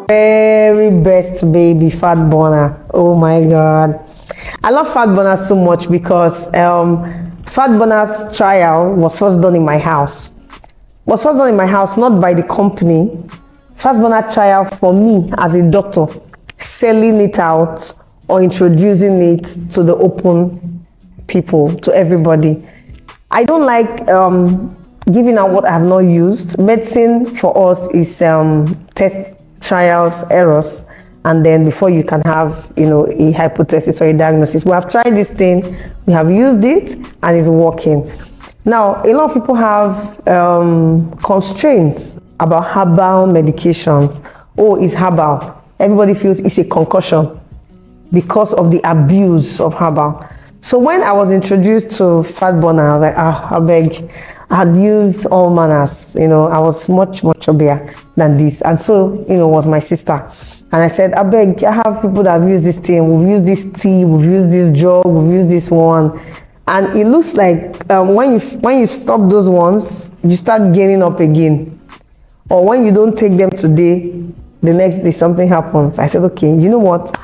Very best baby, fat burner. Oh my God. I love fat burners so much because fat burners trial was first done in my house. Was first done in my house, not by the company. Fat burner trial for me as a doctor, selling it out or introducing it to the open people, to everybody. I don't like giving out what I have not used. Medicine for us is test, trials, errors, and then before you can have, a hypothesis or a diagnosis. We have tried this thing, we have used it, and it's working. Now, a lot of people have constraints about herbal medications. Oh, it's herbal. Everybody feels it's a concussion because of the abuse of herbal. So when I was introduced to fat burner, I was like, I beg. I had used all manners, I was much chubbier than this. And so, was my sister. And I said, I beg, I have people that have used this thing. We've used this tea, we've used this drug, we've used this one. And it looks like when you stop those ones, you start gaining up again. Or when you don't take them today, the next day something happens. I said, okay, you know what?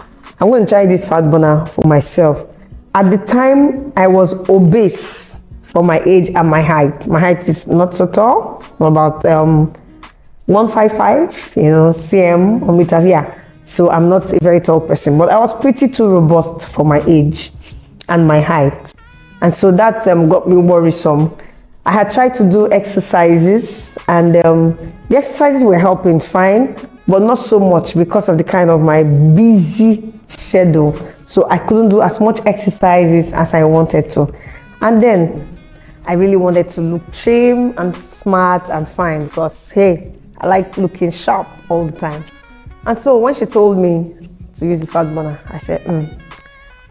I'm going to try this fat burner for myself. At the time, I was obese for my age and my height. My height is not so tall, about 155, cm or meters, yeah. So I'm not a very tall person, but I was pretty too robust for my age and my height. And so that got me worrisome. I had tried to do exercises, and the exercises were helping fine, but not so much because of the kind of my busy schedule. So I couldn't do as much exercises as I wanted to. And then I really wanted to look trim and smart and fine because, hey, I like looking sharp all the time. And so when she told me to use the fat burner, I said,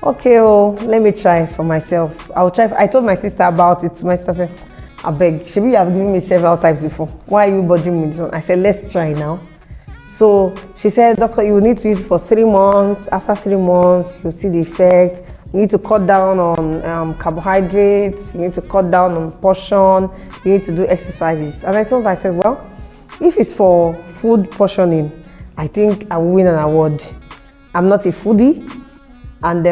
okay, let me try for myself. I'll try. I told my sister about it. My sister said, I beg, Shebi, you have given me several times before. Why are you bothering me? I said, let's try now. So she said, doctor, you will need to use it for 3 months. After 3 months, you'll see the effect. You need to cut down on carbohydrates. You need to cut down on portion. You need to do exercises. And I told her, I said, well, if it's for food portioning, I think I will win an award. I'm not a foodie. And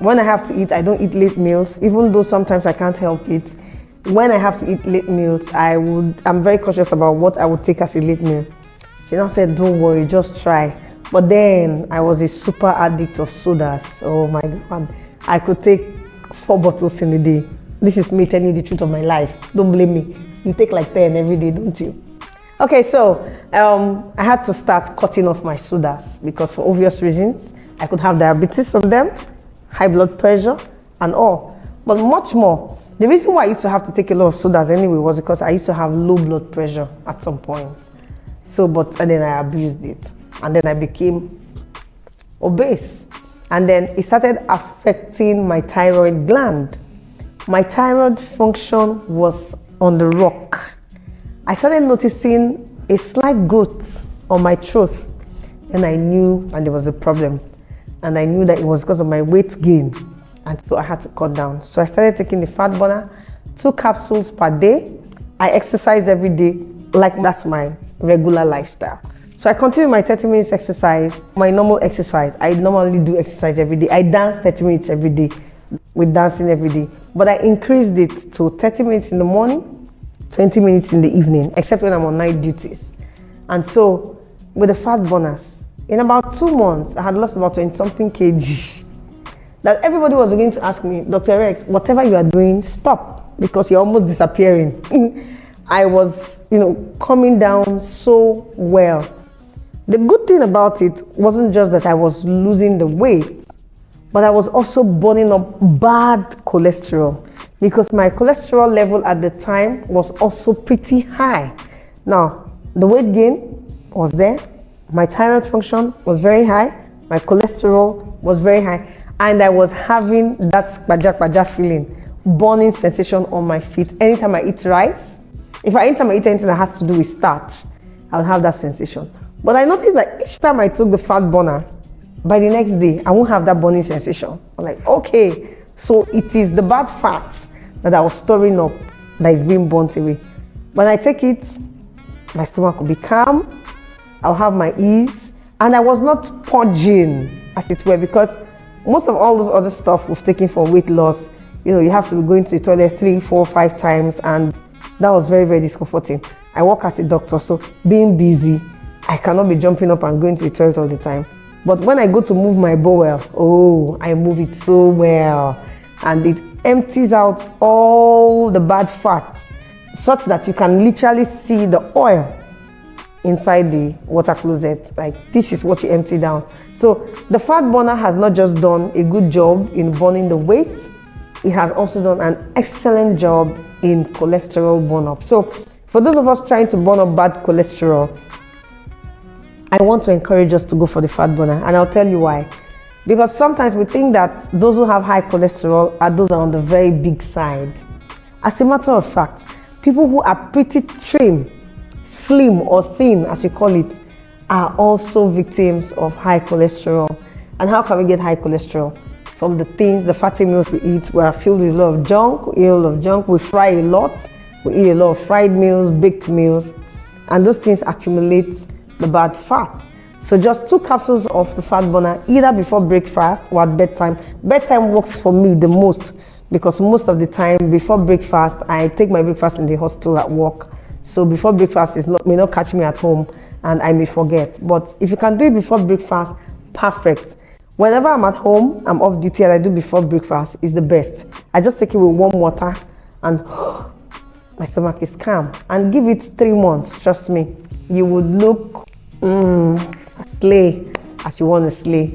when I have to eat, I don't eat late meals, even though sometimes I can't help it. When I have to eat late meals, I'm very cautious about what I would take as a late meal. She now said, don't worry, just try. But then I was a super addict of sodas. Oh my God. I could take 4 bottles in a day. This is me telling you the truth of my life. Don't blame me. You take like 10 every day, don't you? Okay, so I had to start cutting off my sodas because for obvious reasons, I could have diabetes from them, high blood pressure, and all. But much more. The reason why I used to have to take a lot of sodas anyway was because I used to have low blood pressure at some point. And then I abused it. And then I became obese. And then it started affecting my thyroid gland. My thyroid function was on the rock. I started noticing a slight growth on my throat. And I knew and there was a problem. And I knew that it was because of my weight gain. And so I had to cut down. So I started taking the fat burner, 2 capsules per day. I exercise every day, like that's my regular lifestyle. So I continue my 30 minutes exercise, my normal exercise. I normally do exercise every day. I dance 30 minutes every day with dancing every day. But I increased it to 30 minutes in the morning, 20 minutes in the evening, except when I'm on night duties. And so with the fat burners, in about 2 months, I had lost about 20-something kg. That everybody was going to ask me, Dr. Rex, whatever you are doing, stop, because you're almost disappearing. I was, coming down so well. The good thing about it wasn't just that I was losing the weight, but I was also burning up bad cholesterol because my cholesterol level at the time was also pretty high. Now, the weight gain was there, my thyroid function was very high, my cholesterol was very high, and I was having that baja feeling, burning sensation on my feet. Anytime I eat rice, anytime I eat anything that has to do with starch, I would have that sensation. But I noticed that each time I took the fat burner, by the next day, I won't have that burning sensation. I'm like, okay, so it is the bad fat that I was storing up that is being burnt away. When I take it, my stomach will be calm, I'll have my ease, and I was not purging, as it were, because most of all those other stuff we've taken for weight loss, you have to be going to the toilet 3, 4, 5 times, and that was very, very discomforting. I work as a doctor, so being busy, I cannot be jumping up and going to the toilet all the time. But when I go to move my bowel, I move it so well, and it empties out all the bad fat, such that you can literally see the oil inside the water closet. Like, this is what you empty down. So the fat burner has not just done a good job in burning the weight, it has also done an excellent job in cholesterol burn up. So for those of us trying to burn up bad cholesterol, I want to encourage us to go for the fat burner, and I'll tell you why. Because sometimes we think that those who have high cholesterol are those on the very big side. As a matter of fact, people who are pretty trim, slim or thin as you call it, are also victims of high cholesterol. And how can we get high cholesterol? From the things, the fatty meals we eat. We are filled with a lot of junk, we eat a lot of junk, we fry a lot, we eat a lot of fried meals, baked meals, and those things accumulate the bad fat. So just 2 capsules of the fat burner, either before breakfast or at bedtime. Bedtime works for me the most, because most of the time before breakfast, I take my breakfast in the hostel at work. So before breakfast may not catch me at home, and I may forget. But if you can do it before breakfast, perfect. Whenever I'm at home, I'm off duty, and I do before breakfast, is the best. I just take it with warm water, and my stomach is calm. And give it 3 months, trust me, you would look slay as you want to slay.